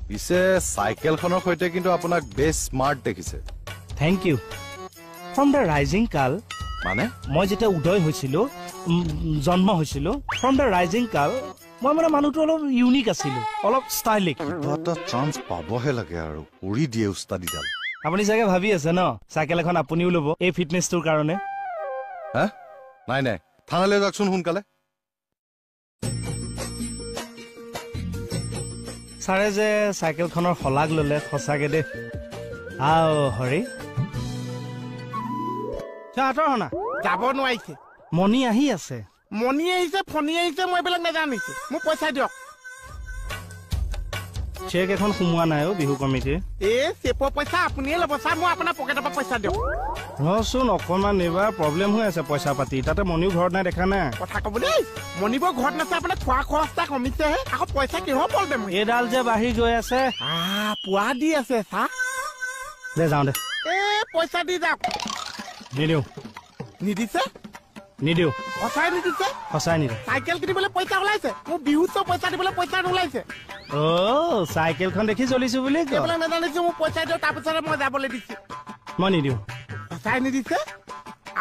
পিছে চাইকেলখনৰ সৈতে কিন্তু আপোনাক বেছ স্মাৰ্ট দেখিছে thank you from the rising কাল মানে মই যেতিয়া উদয় হৈছিলো জন্ম হৈছিলো ফ্ৰম দ্য ৰাইজিং কাল মই মানে মানুহটো অলপ ইউনিক আছিলো অলপ ষ্টাইলিক এটা চান্স পাবহে লাগে আৰু কৰি দিয়ে উস্তাদিডাল আপুনি চাগে ভাবি আছে ন চাইকেল এখন আপুনিও ল'ব এই ফিটনেছটোৰ কাৰণে হা নাই নাই থানালৈ যাওকচোন সোনকালে ছাৰে যে চাইকেলখনৰ শলাগ ল'লে সঁচাকে দে আও হৰি চাহতৰ হনা যাব নোৱাৰিছে মণি আহি আছে মণি আহিছে ফণি আহিছে মই এইবিলাক নাজানিছো মোক পইচা দিয়ক চেক এখন সোমোৱা নাই অ বিহু কমিটিৰ চেপৰ পইচা আপুনিয়ে ল'ব ছাৰ মই আপোনাৰ পকেটৰ পৰা পইচা দিয়ক ৰচোন অকণমান এইবাৰ প্ৰব্লেম হৈ আছে পইচা পাতি তাতে মণিও ঘৰত নাই দেখা নাই কথা ক'ব দেই মণিবৰ ঘৰত নাছে আপোনাৰ খোৱা খৰচটা কমিছেহে আকৌ পইচা কিহৰ প্ৰব্লেম এইডাল যে বাঢ়ি গৈ আছে পুৱা দি আছে ছাৰ দে যাওঁ দে পইচা দি যাওক নিদিওঁ নিদিছে নিদিওঁ সঁচাই নিদিছে সঁচাই নিদিওঁ চাইকেল কিনিবলৈ পইচা ওলাইছে মোৰ বিহুত পইচা দিবলৈ পইচা নোলাইছে চাইকেলখন দেখি চলিছো বুলি এইবিলাক নাজানিছো মোক পইচা দিয়ক তাৰপিছতে মই যাবলৈ দিছো মই নিদিওঁ সঁচাই নিদিছে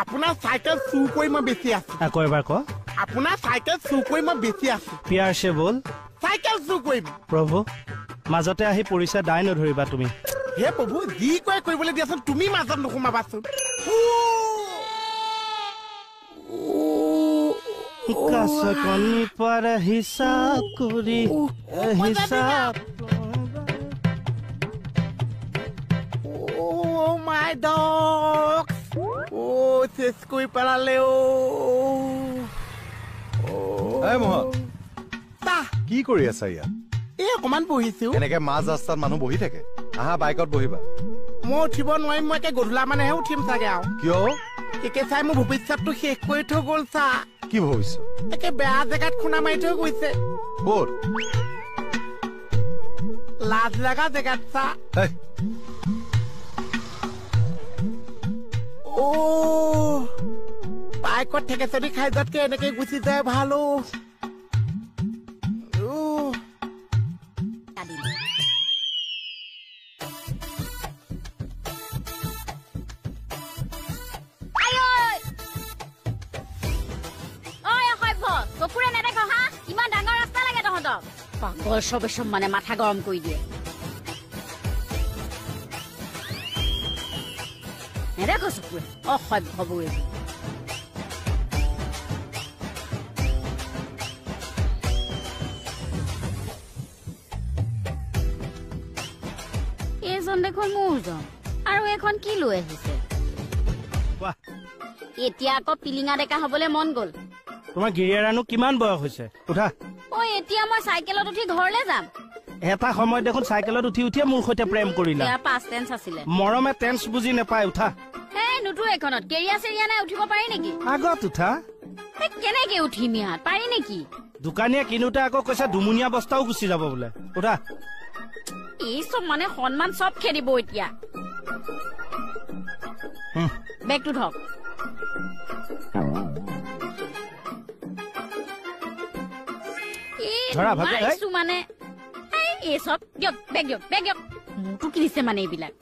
আপোনাৰ চাইকেল চুৰ কৰি মই বেছি আছো আকৌ এবাৰ ক আপোনাৰ চাইকেল চুৰ কৰি মই বেছি আছো পিয়াৰ সে বল চাইকেল চুৰ কৰিম প্ৰভু মাজতে আহি পৰিছে দাই নধৰিবা তুমি হে প্ৰভু যি কয় কৰিবলৈ দিয়াচোন তুমি মাজত নোসোমাবাচোন কাছকনি পাৰ হিচাপ কৰি হিচাপ মাই ডগ চেচ কৰি পেলালে কি কৰি আছা ইয়াত এই অকমান বহিছো এনেকে মাজ ৰাস্তাত মানুহ বহি থাকে আহা বাইকত বহিবা মই উঠিব নোৱাৰিম মই একে গধূলা মানেহে উঠিম চাগে আৰু কিয় একে চাই মোৰ ভৱিষ্যতটো শেষ কৰি থৈ গ'ল চা কি ভৱিষ্যত একে বেয়া জেগাত খুন্দা মাৰি থৈ গৈছে ক'ত লাজ লগা জেগাত চা বাইকত ঠেকে চদি খাই যোৱাতকে এনেকে গুচি যায় ভাল পাগল সবে সব মানে মাথা গৰম কৰে দিয়ে দেখো চকুৰে অসভ্য বই এইজন দেখোন মোৰজন আৰু এখন কি লৈ আহিছে এতিয়া আকৌ পিলিঙা ডেকা হবলৈ মন গল তোমাৰ গিৰিয়াৰানো কিমান বয়স হৈছে উঠা এতিয়া মই চাইকেলত উঠি ঘৰলৈ যাম এটা সময় দেখোন চাইকেলত উঠি উঠিয়ে মোৰ সৈতে প্ৰেম কৰিলা পাষ্ট টেন্স আছিলে মৰমে টেন্স বুজি নাপায় উঠা নুঠো এখনত কেৰিয়া চেৰিয়া নাই উঠিব পাৰি নেকি আগত উঠা কেনেকে উঠিম ইয়াত পাৰি নেকি দোকানীয়ে কিনোতে আকৌ কৈছে দুমুনীয়া বস্তাও গুচি যাব বোলে উঠা এই চব মানে সন্মান চব খেদিব এতিয়া বেগটো ধৰক মানে এই চব দিয়ক বেগ দিয়ক মোৰটো কিনিছে মানে এইবিলাক